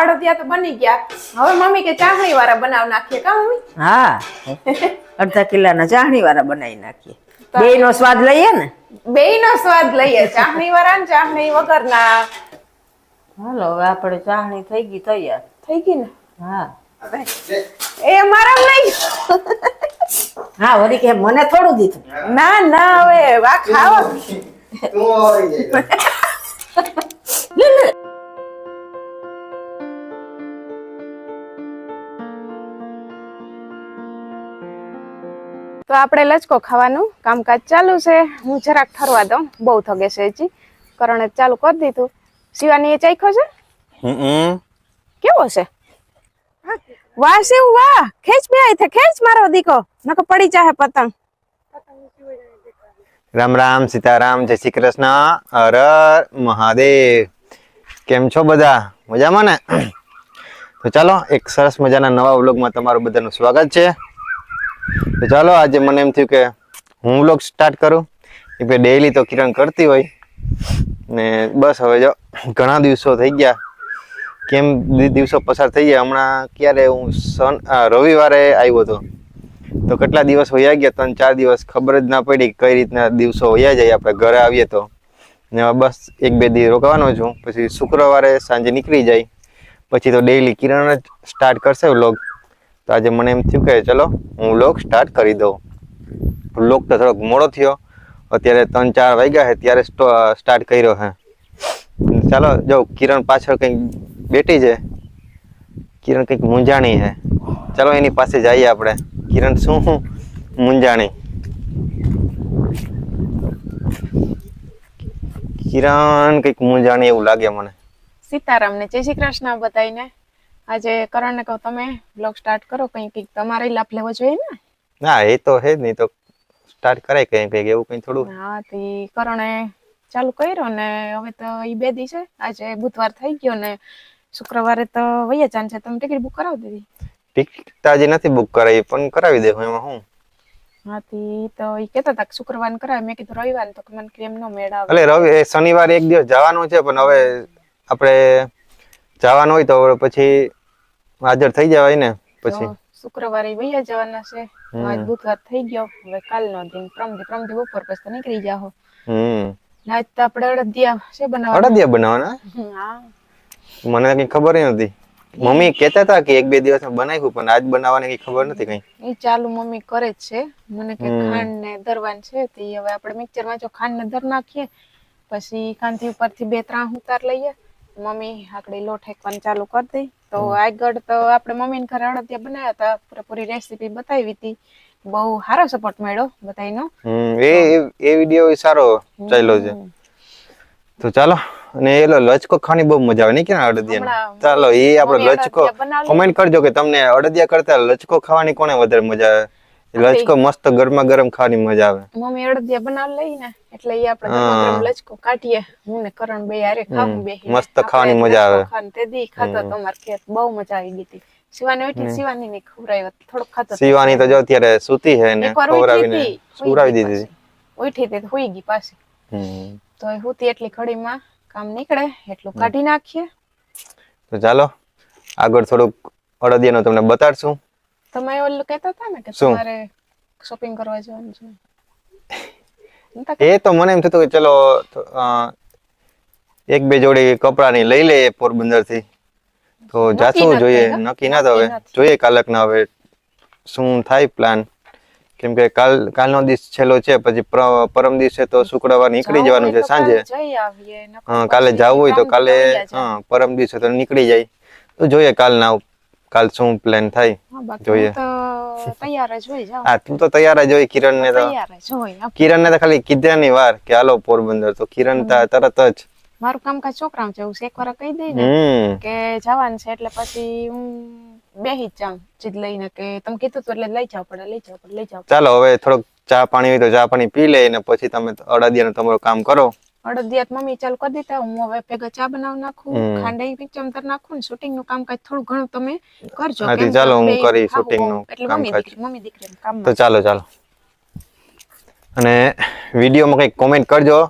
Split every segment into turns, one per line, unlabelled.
અડદિયા તો બની ગયા. હવે મમ્મી કે ચાસણી વાળા બનાવ નાખીએ કા મમ્મી?
હા, અડધા કિલ્લાના ચાસણી વાળા બનાવી નાખીએ. બેયનો સ્વાદ લઈએ ને.
બેયનો સ્વાદ લઈએ, ચાસણી વાળા ને ચાસણી વગરના.
હાલો હવે આપણે ચાસણી થઈ ગઈ તૈયાર.
થઈ ગઈ ને?
હા.
એ મારા નહીં.
હા વળી કે મને થોડું દીધું.
ના ના હવે આ ખાવા. તો આપણે લચકો ખાવાનું કામકાજ ચાલુ છે. હું જરાક ઠરવા દઉં, બહુ થગે છે હજી. કરણે ચાલુ કરી દીધું. શિવાની એ ચાખ્યો છે? કેવો છે? વાહ શિવ વાહ, ખેંચ બે આઈ થે, ખેંચ મારો દીકો, નકો પડી જાહે પતંગ.
રામ રામ, સીતારામ, જય શ્રી કૃષ્ણ, હર મહાદેવ. કેમ છો બધા? મજામાં ને? તો ચાલો એક સરસ મજાના નવા વ્લોગમાં તમારું બધાનું સ્વાગત છે. તો ચાલો આજે મને એમ થયું કે હું વ્લોગ સ્ટાર્ટ કરું. એ ડેઈલી તો કિરણ કરતી હોય ને બસ હવે જો ઘણા દિવસો થઈ ગયા. કેમ દિવસો પસાર થઈ ગયા. હમણાં ક્યારે હું રવિવારે આવ્યો હતો તો કેટલા દિવસ વયા ગયા, 3-4 દિવસ ખબર જ ના પડી કઈ રીતના દિવસો વયા જાય. આપણે ઘરે આવીએ તો ને બસ 1-2 દિવસ રોકાવાનો છું, પછી શુક્રવારે સાંજે નીકળી જાય. પછી તો ડેઈલી કિરણ જ સ્ટાર્ટ કરશે વ્લોગ. તો આજે મને એમ થયું કે ચલો હું વ્લોગ સ્ટાર્ટ કરી દઉં. વ્લોગ તો થોડોક મોડો થયો, અત્યારે 3-4 વાગ્યા છે ત્યારે સ્ટાર્ટ કર્યો છે. ચાલો જો કિરણ પાછળ કંઈક બેઠી છે. કિરણ કંઈક મૂંઝાણી છે. ચાલો એની પાસે જઈએ આપણે. કિરણ શું મૂંઝાણી? કિરણ કંઈક મૂંઝાણી એવું લાગે મને.
સીતારામ ને જય શ્રી કૃષ્ણ બધાઈને. આજે કરણને કહું તમે બ્લોગ સ્ટાર્ટ કરો, કંઈક તમારે લાભ લેવો જોઈએ ને.
ના એ તો હે જ નહીં, તો સ્ટાર્ટ કરાય કંઈક એવું કંઈ થોડું.
હા તે કરણે ચાલુ કર્યો ને હવે તો એ 2 દી છે. આજે બુધવાર થઈ ગયો ને શુક્રવારે તો વૈયા ચાન છે. તમે ટિકિટ બુક કરાવી દીધી?
ટિકિટ આજે નથી બુક કરાવી, પણ કરાવી દેવું એમાં હું.
હા તો એ કહેતા હતા કે શુક્રવારે કરાવે. મેં કીધું રવિવારે, તો મને કેમ નો મેળ આવે.
એટલે શનિવારે એક દિવસ જવાનું છે, પણ હવે આપણે જવાનું હોય તો પછી હાજર થઈ જવાય ને. પછી
શુક્રવારે વૈયા જવાના છે. આજ બુધવાર થઈ ગયો, હવે કાલનો દિન પ્રમદી બપોર પછી તો નીકળી જાહો. આજ તો આપણે અડદિયા છે બનાવવાના.
અડદિયા બનાવવાના?
હા
મને કઈ ખબર નથી. મમ્મી કહેતા હતા કે 1-2 દિવસ બનાવ્યું, પણ આજ બનાવવાની કઈ ખબર નથી કઈ.
એ ચાલુ મમ્મી કરે જ છે. મને કે ખાંડ ને દરવાન છે, તે હવે આપણે મિક્સરમાં જો ખાંડ ને દર નાખીએ, પછી કાંથી ઉપરથી 2-3 ઉતાર લઈએ. મમ્મી આકડી લોટ હેકવાનું ચાલુ કરી દઈ. તો આગળ તો આપણે મમ્મીને ઘરે અડદિયા બનાવ્યા હતા, પૂરી રેસીપી બતાવી હતી. બહુ સારો સપોર્ટ મળ્યો બધાનો.
એ વિડીયો સારો ચાલ્યો છે. તો ચાલો, અને એલો લચકો ખાવાની બહુ મજા આવે નહીં કે અડદિયા. ચાલો એ આપણે લચકો કોમેન્ટ કરજો કે તમને અડદિયા કરતા લચકો ખાવાની કોને વધારે મજા આવે. લચકો મસ્ત ગરમા ગરમ ખાવાની મજા આવે.
મમ્મી અડદિયા બનાવ લઈ ને એટલે એ આપણે ગરમા ગરમ લચકો કાઢીએ. હું ને કરણ બે હારે ખાવું બેહી.
મસ્ત ખાવાની મજા આવે.
તે દી ખાતો તમાર ખેત બહુ મજા આવી ગઈ હતી. શિવાની ઉઠી, શિવાની ને ખવરાવ્યો થોડોક ખાતો.
શિવાની તો જો અત્યારે સૂતી છે ને ખવરાવીને સુરાવી દીધી.
ઉઠી તે હોઈ ગઈ પાછી. તો હુતી એટલી ઘડીમાં કામ નીકળે એટલું કાઢી નાખીએ.
તો ચાલો આગળ થોડુંક અડદિયાનું તમને બતાડશું.
તમે ઓલું કહેતા હતા ને કે તમારે શોપિંગ કરવા જવાનું છે.
એ તો મને એમ થતું કે ચલો 1-2 જોડી કપડાની લઈ લઈએ પોરબંદર થી. તો જાશું, જોઈએ નક્કી ના તો હવે જોઈએ કાલક ના હવે શું થાય પ્લાન. કેમ કે કાલનો દિવસ છેલ્લો છે, પછી પરમ દિવસે તો શુક્રવાર નીકળી જવાનું છે સાંજે. કાલે જવું હોય તો કાલે, પરમ દિવસે તો નીકળી જાય. તો જોઈએ કાલ શું પ્લાન થાય જોઈએ. હા તું તો તૈયાર જ હોય. કિરણ ને તો ખાલી કીધાની વાર કે હાલો પોરબંદર, તો કિરણ તરત જ.
મારું કામકાજ છોકરાઓ છે, એક વાર કહી દઈ ને કે જવાનું છે એટલે પછી હું બેહી જ જાઉં જીદ લઈને કે તમે કીધું તો એટલે લઈ જાવ પડે.
ચાલો હવે થોડોક ચા પાણી હોય તો ચા પાણી પી લે ને પછી તમે અડદિયાનું તમારું કામ કરો.
અડદિયા મમ્મી ચાલુ કરી દીધા. હું હવે ભેગા ચા બનાવી નાખું, ખાંડ ચમચર નાખું ને શૂટિંગ નું કામકાજ થોડું ઘણું તમે કરજો.
ચાલો હું કરી શૂટિંગ નું કામકાજ.
મમ્મી દીકરી કામ.
તો ચાલો અને વિડીયોમાં કઈક કોમેન્ટ કરજો.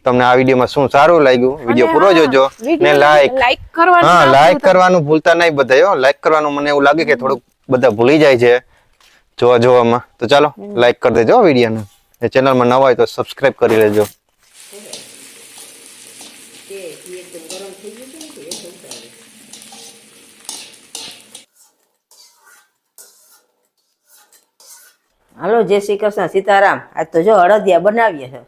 તમને આ વિડીયોમાં શું સારું લાગ્યું વિડીયો પૂરો જોજો ને
લાઈક કરવાનું
હા
ના
લાઈક
ભૂલતા.
કરવાનું ભૂલતા નહીં બધા લાઈક કરવાનું મને એવું લાગે કે થોડુંક બધા ભૂલી જાય છે જોવામાં તો ચાલો લાઈક કરી દેજો વિડીયોને એ ચેનલમાં નવા હોય તો સબસ્ક્રાઇબ કરી લેજો
હાલો જય શ્રી કૃષ્ણ સીતારામ. આજ તો જો અડદિયા બનાવીએ છે.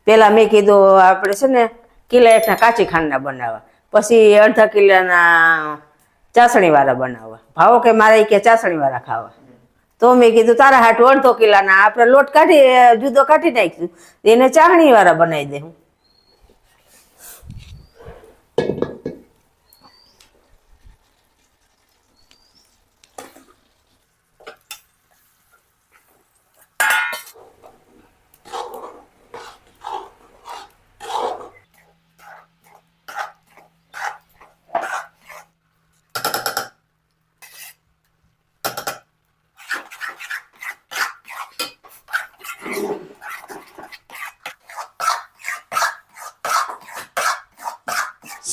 પેલા મેં કીધું આપણે છે ને કિલા એકના કાચી ખાંડના બનાવવા, પછી અડધા કિલાના ચાસણી વાળા બનાવવા. ભાવો કે મારે કે ચાસણી વાળા ખાવા, તો મેં કીધું તારા હાટું અડધો કિલાના આપણે લોટ કાઢી જુદો કાઢી નાખીશું, એને ચાસણી વાળા બનાવી દે.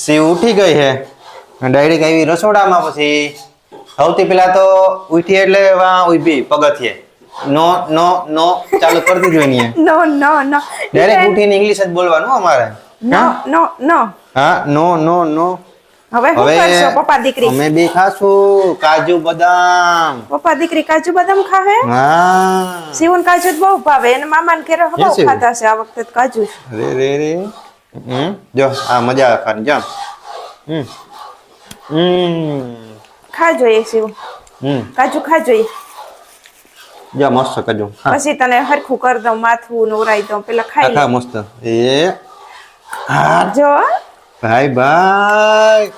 શિવ ઉઠી ગઈ છે ડાયરેક્ટ આવી રસોડામાં. પછી સૌથી પેલા તો ઉઠી એટલે ઉભી પગથિયે નો નો નો ચાલુ કરી દીધું એની
નો નો નો
ડાયરેક્ટ ઉઠીને ઇંગ્લિશ જ બોલવાનું અમારે.
નો નો નો
હા નો નો નો
હવે શું કરશો પપ્પા દીકરી?
અમે બે ખાશું કાજુ બદામ.
પપ્પા દીકરી કાજુ બદામ ખાહે?
હા
શિવન કાજુ જ બહુ ભાવે, એને મામાને ઘરે બહુ
શિવ?
ખાતા છે આ વખતે કાજુ.
રે રે રે જો આ મજા આવે ખાવાની જો.
ખાજો એ શિવ, કાજુ ખાજો એ.
જો મસ્ત કાજુ.
પછી તને હરખું કરી દઉં, માથું નવરાઈ દઉં, પેલા ખાઈ લે.
ખા મસ્ત. એ હા
જો
ભાઈ ભાઈ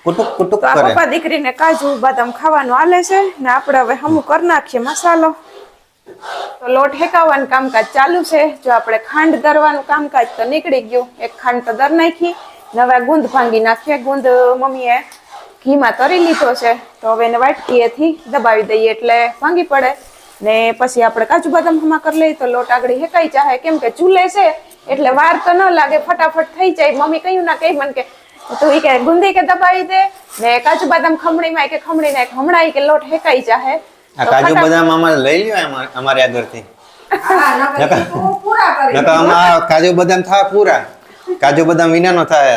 કુટુક કુટુક
તો આ
કરે.
પપ્પા દીકરીને કાજુ બદામ ખાવાનું હાલે છે ને આપણે હવે હમું કરી નાખીએ મસાલો. તો લોટ હેકાવાનું કામકાજ ચાલુ છે. જો આપણે ખાંડ દરવાનું કામકાજ તો નીકળી ગયું, એક ખાંડ તો દર નાખી, હવે ગુંદ ભાંગી નાખીએ. ગુંદ મમ્મીએ ઘીમાં તરી લીધો છે, તો હવે એને વાટકીએથી દબાવી દઈએ એટલે ભાંગી પડે. ને પછી આપણે કાજુ બદામ હમા કરી લઈએ તો લોટ આગળ હેકાઈ જાય, કેમ કે ચૂલે છે એટલે વાર તો ન લાગે, ફટાફટ થઈ જાય. મમ્મી કયું ના કઈ મને કે તું ઈ કે ગુંદી કે દબાવી દે ને કાજુ બદામ ખમણીમાં કે ખમણી નાખ, હમણાં કે લોટ હેકાઈ જાય.
આ કાજુ બદામ અમારે લઈ લ્યો અમારે આગળથી. નકર આમાં કાજુ બદામ થાય પૂરા, કાજુ બદામ વિના નો થાય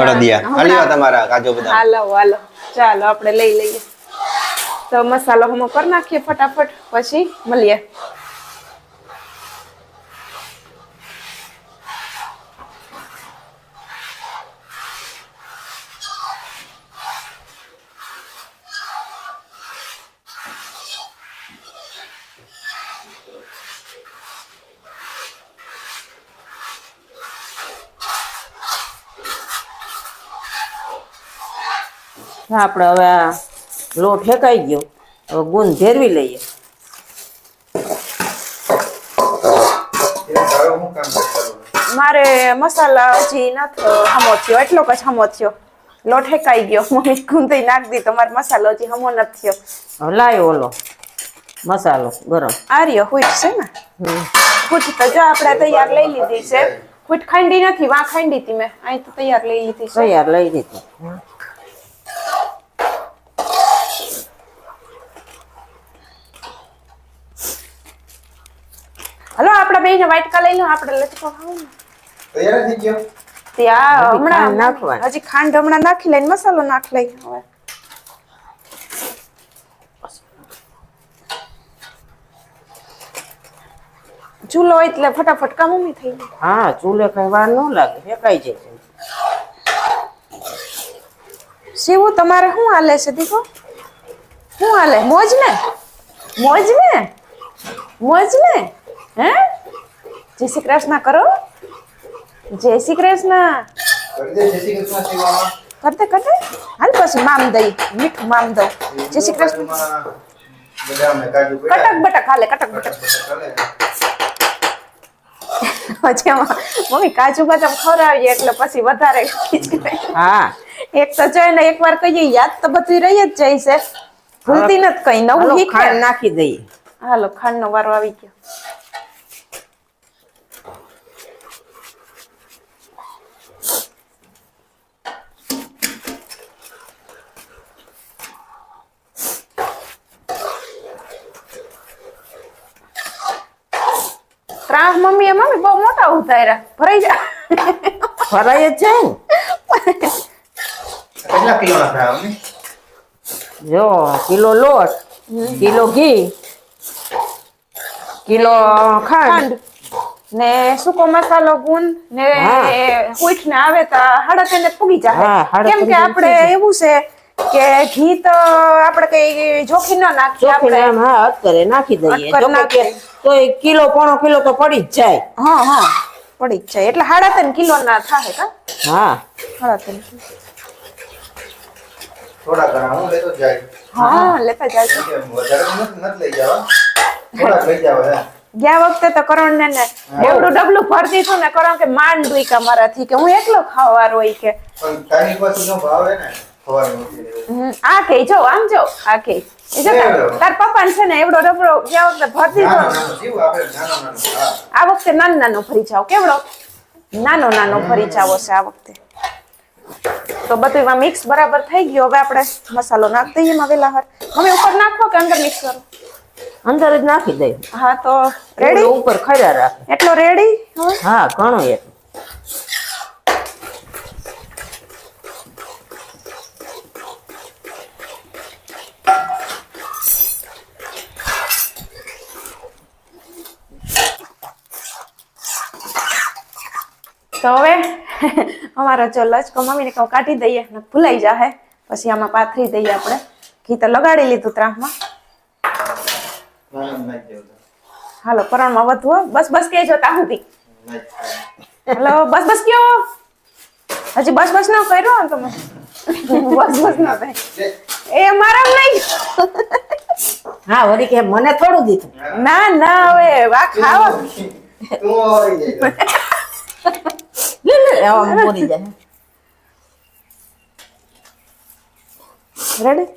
અડદિયા. હાલ્યો તમારા કાજુ બદામ.
હાલો હાલો ચાલો આપણે લઈ લઈએ. તો મસાલો હમો કરી નાખીએ ફટાફટ, પછી મળીએ.
આપણે હવે આ લોટ હેકાઈ ગયો, હવે ગુંદ ભેરવી લઈએ.
મારે મસાલા હજી નથી હમો થયો, એટલો જ હમો થયો. લોટ હેકાઈ ગયો, મમ્મી ગુંદી નાખ દી, તમારે મસાલો હજી હમો નથી થયો.
હવે લાયો ઓલો મસાલો ગરમ.
આ રહ્યો હુઈટ છે ને, હુઈટ તો જો આપણે તૈયાર લઈ લીધી છે. હુઈટ ખાંડી નથી, વા ખાંડી હતી મેં, અહીં તો તૈયાર લઈ લીધી છે.
તૈયાર લઈ લીધી.
હલો આપડા બેને વાટકા લઈ લો, આપણે લચકો ખાવું ને.
તૈયાર થઈ ગયો.
ત્યાં
ખાંડ
હમણાં
નાખવાની.
હજી ખાંડ હમણાં નાખી લઈને મસાલો નાખ લઈ. હવે ચૂલો હોય એટલે ફટાફટ કામ મમ્મી થઈ જાય.
હા ચૂલે કઈ વાર ન લાગે, હેકાઈ જાય.
શિવુ તમારે શું હાલે છે દીકો? શું હાલે? મોજ ને? મોજ ને? મોજ ને? હે? જય શ્રી કૃષ્ણ કરો. જય શ્રી કૃષ્ણ. કરતે કરતે હાલ પછી મામ દઈ, મીઠું મામ દઉં. જય શ્રી કૃષ્ણ. કટક બટક હાલે, કટક બટક. પછી મમ્મી કાજુ બદામ ખવડાવીએ એટલે પછી વધારે ખીચડી.
હા
એક તો જોઈ ને એકવાર કહીએ યાદ તો બધું રહી જ જાય છે, ભૂલતી નથી કઈ નવું
હાલો
શીખે.
ખાંડ નાખી દઈએ.
હાલો ખાંડ નો વારો આવી ગયો. ત્રાહ મમ્મી બહુ મોટા ઉતાર્યા ભરાઈ જા
ફરાય જ જાય ને.
કેટલા કિલોના થાય મમ્મી?
જો કિલો લોટ, કિલો ઘી, કિલો ખાંડ.
ને સૂકો મસાલો ગુંદ ને
હા.
ઉઠ ને આવે તો હાડા તેને પૂગી
હા,
જાય.
હાડા
કેમ કે
પૂગી
આપણે
જાય.
એવું છે કે ઘી તો આપણે કઈ જોખી ન નાખીએ
ચોખીને
આપણે.
આમ હા અટકરે નાખી દઈએ.
અટકર
જો કે
નાખીએ.
તોય કિલો પોણો કિલો તો પડી જ જાય.
હા પડી જ જાય એટલે 3.5 કિલો ના થાય કા
હા
3.5
થોડા ઘણા હું લેતો જ જાય.
હા લેતા જાય છે.
કેમ કે વધારે નથી લઈ જવા. થોડા લઈ જાવ હે.
ગયા વખતે તો કરણ ને એવડું ડબલું ભરી દીધું ને કરણ કે માંડ દુઈકા મારાથી કે હું એકલો ખાવાનો હોય કે
પણ તારી પાસે નો ભાવ હે ને ખવાનું નથી.
આ કે જો આમ જો આ કે એ જો તાર પપ્પા છે ને એવડો ડબલો ગયા વખતે ભરી દીધો
નાનો
ને.
નાનો જીવ આપણે નાનો નાનો. હા.
આ વખતે નાનો ભરી જાવ કેવડો નાનો ભરી જાવો છે આ વખતે. તો બધું એમાં મિક્સ બરાબર થઈ ગયો. હવે આપણે મસાલો નાખ દઈએ એમાં વેલા હાર. મમ્મી ઉપર નાખો કે અંદર મિક્સ કરો?
અંદર જ નાખી દઈએ.
હા તો
રેડી
રેડી
ઉપર ખર્યા રાખે.
એટલો રેડી હવે
હા ઘણું એક.
તો હવે અમારો જો લચકો મમ્મીને કહું કાઢી દઈએ ને ભૂલાઈ જાહે પછી આમાં પાથરી દઈએ આપણે. ઘી તો લગાડી લીધું ત્રાહમાં.
નાનો નાખ દેવો તો.
હાલો પરણમાં વધુ હો. બસ કહેજો તા સુધી.
નાખ.
હાલો બસ કયો હજી બસ ન કર્યો ને તમે બસ ન થાય એ મારા નહીં.
હા વળી કે મને થોડું દીધું.
ના હવે વા ખાવા
તું આવી જાય.
લે આમ બોલી જાય.
રેડી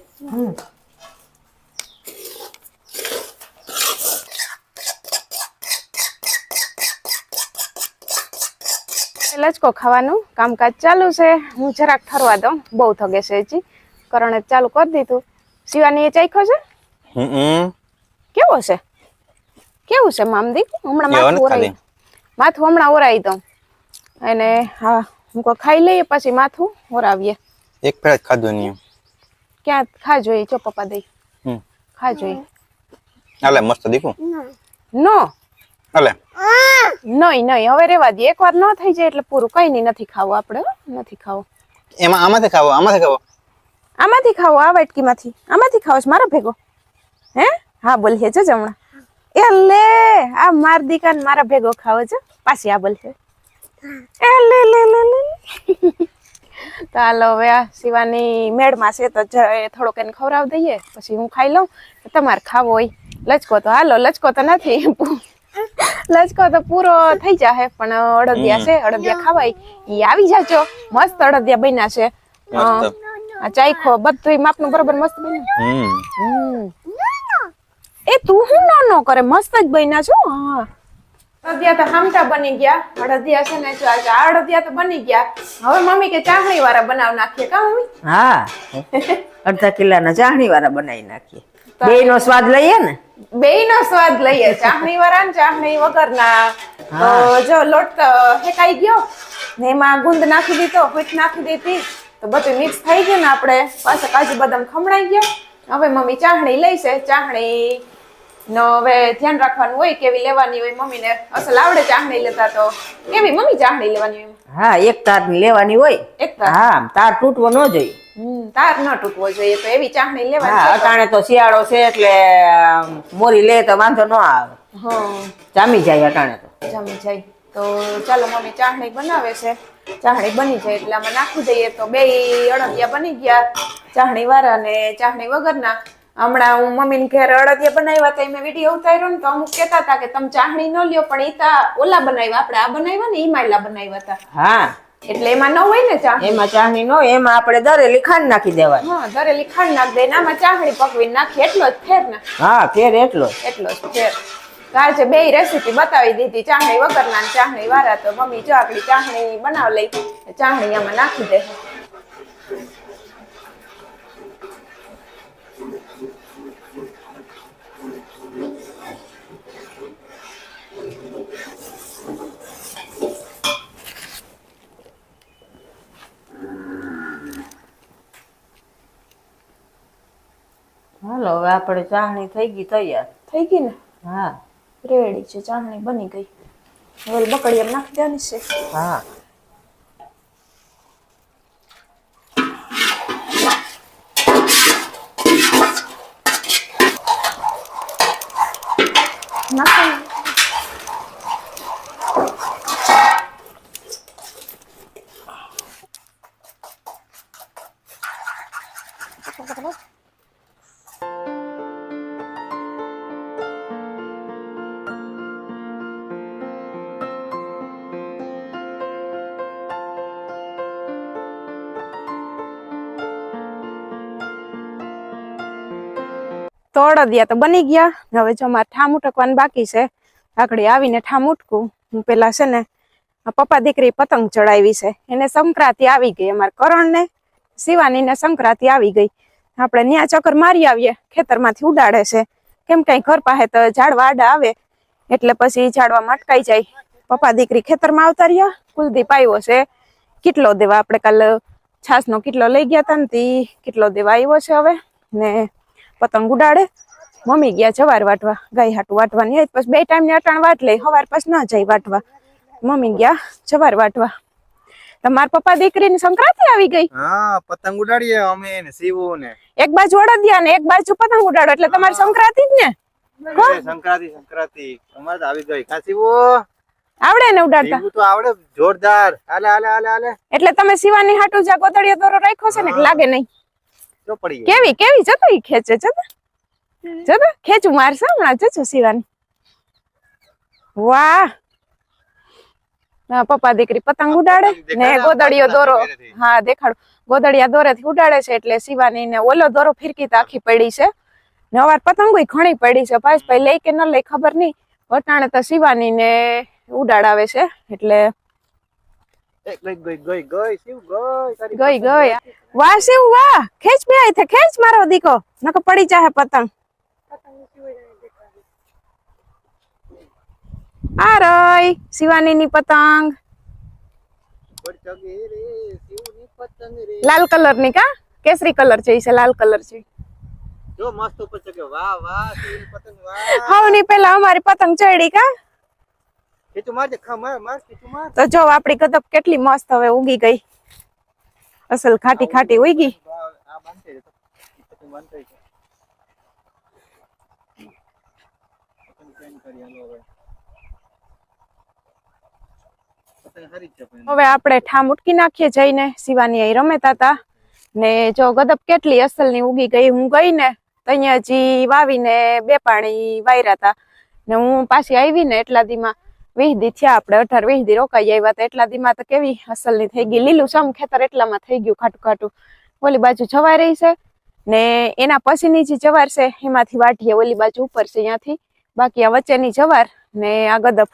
લચકો ખાવાનું કામકાજ ચાલુ છે. હું જરાક ઠરવા દઉં બહુ થગે છે હજી. કરણે ચાલુ કરી દીધું. શિવાની એ ચાખ્યો છે કેવો છે કેવું છે મામદી હમણાં માથું હમણાં ઓરાઈ દઉં અને હા હું ખાઈ લઈએ પછી માથું ઓરાવીએ.
એક ફેર ખાધું નહીં.
ક્યાં ખા જોઈએ જો પપ્પા દઈ ખા જોઈએ.
હાલે મસ્ત દીકું.
નો
હાલે
નહીં હવે રેવા દે. એકવાર ન થઈ જાય એટલે પૂરું. કઈ નહીં નથી ખાવું આપણે નથી ખાવું.
એમાં આમાંથી ખાવો
આમાંથી ખાવો આ વાટકીમાંથી આમાંથી ખાવો છે મારા ભેગો હે હા બોલીએ જો હમણાં એ લે આ માર દીકાને મારા ભેગો ખાવો છે પાછી આ બોલશે એ લે તો હાલો હવે આ શિવાની મેળમાં છે તો થોડોક એને ખવડાવી દઈએ પછી હું ખાઈ લઉં. તમારે ખાવો હોય લચકો તો હાલો. લચકો તો નથી લચકો તો પૂરો થઈ જાહે પણ અડદિયા છે અડદિયા ખાવાય ઈ આવી જાજો. મસ્ત અડદિયા બન્યા છે. આ ચાઈખો બધું માપનું બરોબર મસ્ત બન્યું. એ તું હું નો કરે મસ્ત જ બન્યા છો. હા અડદિયા તો હામટા બની ગયા. અડદિયા છે ને આ અડદિયા તો બની ગયા. હવે મમ્મી કે ચાહણી વાળા બનાવ નાખીએ કા મમ્મી?
હા અડધા કિલ્લાના ચાહણી વાળા બનાવી નાખીએ. બે નો સ્વાદ લઈએ ને.
બેયનો સ્વાદ લઈએ. ચાહણી વાળા ને ચાહણી વગરના. તો જો લોટ હેકાઈ ગયો ને એમાં ગુંદ નાખી દીધો મીઠ નાખી દીધી તો બધું મિક્સ થઈ ગયું ને આપણે પાછા કાજુ બદામ ખમણાઈ ગયા. હવે મમ્મી ચાહણી લઈશે. ચાહણી નો હવે ધ્યાન રાખવાનું હોય કેવી લેવાની હોય. મમ્મીને અસલ આવડે ચાહણી લેતા તો કેવી મમ્મી ચાહણી લેવાની હોય?
હા એક તાર ની હોય.
એક તાર.
હા તાર તૂટવો ન જોઈએ.
તાર ન તૂટવો જોઈએ તો એવી ચાહણી લેવાની.
હા અટાણે તો શિયાળો છે એટલે મોરી લે તો વાંધો ન આવે. જામી જાય અટાણે તો.
જમી જાય તો ચાલો મમ્મી ચાહણી બનાવે છે. ચાહણી બની જાય એટલે આમાં નાખી દઈએ તો બે અડદિયા બની ગયા. ચાહણી વાળા ને ચાહણી વગરના. હમણાં હું મમ્મીને ઘેર અડદિયા બનાવ્યા હતા મેં વિડીયો ઉતાર્યો ને તો અમુક કહેતા હતા કે તમે ચાહણી ન લ્યો પણ ઈ ઓલા બનાવ્યા આપણે આ બનાવ્યા ને ઈ માયલા બનાવ્યા હતા.
હા
એટલે એમાં ન હોય ને ચાહણી.
એમાં ચાહણી ન હોય એમાં આપણે દરેલી ખાંડ નાખી દેવાની.
હા દરેલી ખાંડ નાખ દે આમાં ચાહણી પકવીને નાખી એટલો જ ફેર ને.
હા ફેર એટલો
જ ફેર. તો આજે બે રેસીપી બતાવી દીધી ચાહણી વગરના ને ચાહણી વાળા. તો મમ્મી જો આપણી ચાહણી બનાવ લઈ ચાહણી આમાં નાખી દે.
આપણે ચાહણી થઈ ગઈ તૈયાર.
થઈ ગઈ ને?
હા
રેડી છે, ચાસણી બની ગઈ. હવે બકડી એમ નાખી દેવાની છે.
હા
નાખી. તો અડદિયા તો બની ગયા. હવે જો મારે ઠામ ઉટકવાનું બાકી છે. આગળ આવીને ઠામ ઉટકું. હું પેલા છે ને પપ્પા દીકરી પતંગ ચડાવી છે. એને સંક્રાંતિ આવી ગઈ. અમારે કરણ ને શિવાની ને સંક્રાંતિ આવી ગઈ. આપણે ન્યા ચક્કર મારી આવીએ. ખેતરમાંથી ઉડાડે છે. કેમ કઈ ઘર પાસે તો ઝાડવા આડા આવે એટલે પછી ઝાડવામાં અટકાઈ જાય. પપ્પા દીકરી ખેતરમાં આવતા રહ્યા. કુલદીપ આવ્યો છે કેટલો દેવા. આપણે કાલ છાસનો કેટલો લઈ ગયા હતા ને તે કેટલો દેવા આવ્યો છે હવે. ને પતંગ ઉડાડે. મમ્મી ગયા જવાર વાટવા. ગાય હાટું વાટવાની હોય પછી 2 ટાઈમ ની અટાણ વાટ લે. સવાર પછી ના જાય વાટવા. મમ્મી ગયા જવાર વાટવા. તમાર પપ્પા દીકરીની સંક્રાંતિ આવી ગઈ.
હા પતંગ ઉડાડીએ અમે ને શિવો ને.
એક બાજુ અડદિયા ને એક બાજુ પતંગ ઉડાડો એટલે તમારી સંક્રાંતિ જ ને.
સંક્રાંતિ અમારે તો આવી ગઈ. કા શિવો
આવડે ને ઉડાડતા?
શિવો તો આવડે જોરદાર. હાલે હાલે હાલે હાલે.
એટલે તમે શિવાની હાટુ જા ગોદડિયો દોરો રાખ્યો છે ને કે લાગે નહીં?
જો પડી ગઈ.
કેવી કેવી જતો ઈ ખેંચે જતો ખેંચું મારશે હમણાં જજો શિવાની. વાહ પપ્પા દીકરી પતંગ ઉડાડે ને ગોદડિયો દોરો. હા દેખાડો. ગોદડિયા દોરેથી ઉડાડે છે એટલે શિવાની ને ઓલો દોરો ફિરકી તો આખી પડી છે ને અવાર પતંગો ઘણી પડી છે. ભાઈ લઈ કે ન લઈ ખબર નહીં. વટાણે તો શિવાની ને ઉડાડાવે છે એટલે ગઈ ગઈ. વાહ શિવ વાહ. ખેંચ બે આઈ થે ખેંચ મારો દીકો નકો પડી જાહે પતંગ. આ રઈ શિવાની ની પતંગ લાલ કલર ની. કા કેસરી કલર છે? છે લાલ કલર છે.
જો મસ્ત ઉપર ચગે. વાહ વાહ શિવની પતંગ વાહ.
હાવ ની પેલા અમારી પતંગ ચડી. કા
ખેચું મારજે. માર માર ખેચું માર.
તો જો આપડી ગદપ કેટલી મસ્ત હવે ઉગી ગઈ. અસલ ખાટી ખાટી ઉગી.
આ બાંધે તો પતંગ બાંધે છે. પતંગ ચેન્જ કરી હાલો હવે. પતંગ હરી છે પણ.
હવે આપણે ઠામ ઉટકી નાખીએ જઈને. શિવાની અહીં રમેતા હતા ને જો ગદપ કેટલી અસલ ની ઉગી ગઈ. હું ગઈ ને અહીંયા હજી વાવીને 2 પાણી વાયરા હતા ને હું પાછી આવી ને એટલા દીમાં 20 દી થયા. આપણે 18-20 દી રોકાઈ આવ્યા હતા. એટલા દીમાં તો કેવી અસલ ની થઈ ગઈ. લીલું સમ ખેતર એટલામાં થઈ ગયું ખાટું ખાટું. ઓલી બાજુ જવાય રહી છે ને એના પછીની જે જવાર છે એમાંથી વાટીએ. ઓલી બાજુ ઉપર છે ત્યાંથી. બાકી આ વચ્ચેની જવાર ને આ ગદપ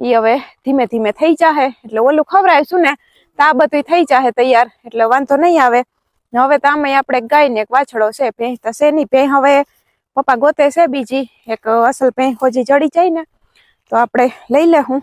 ઈ હવે ધીમે ધીમે થઈ જાહે એટલે ઓલું ખવરાયશું ને તો આ બધું થઈ જાહે તૈયાર એટલે વાંધો નહીં આવે. હવે તો આમાં આપણે ગાય ને એક વાછડો છે. ભેંસ તો છે નહીં. ભેં હવે પપ્પા ગોતે છે બીજી એક અસલ ભેં હોજી જડી જાય ને તો આપણે લઈ લે. હું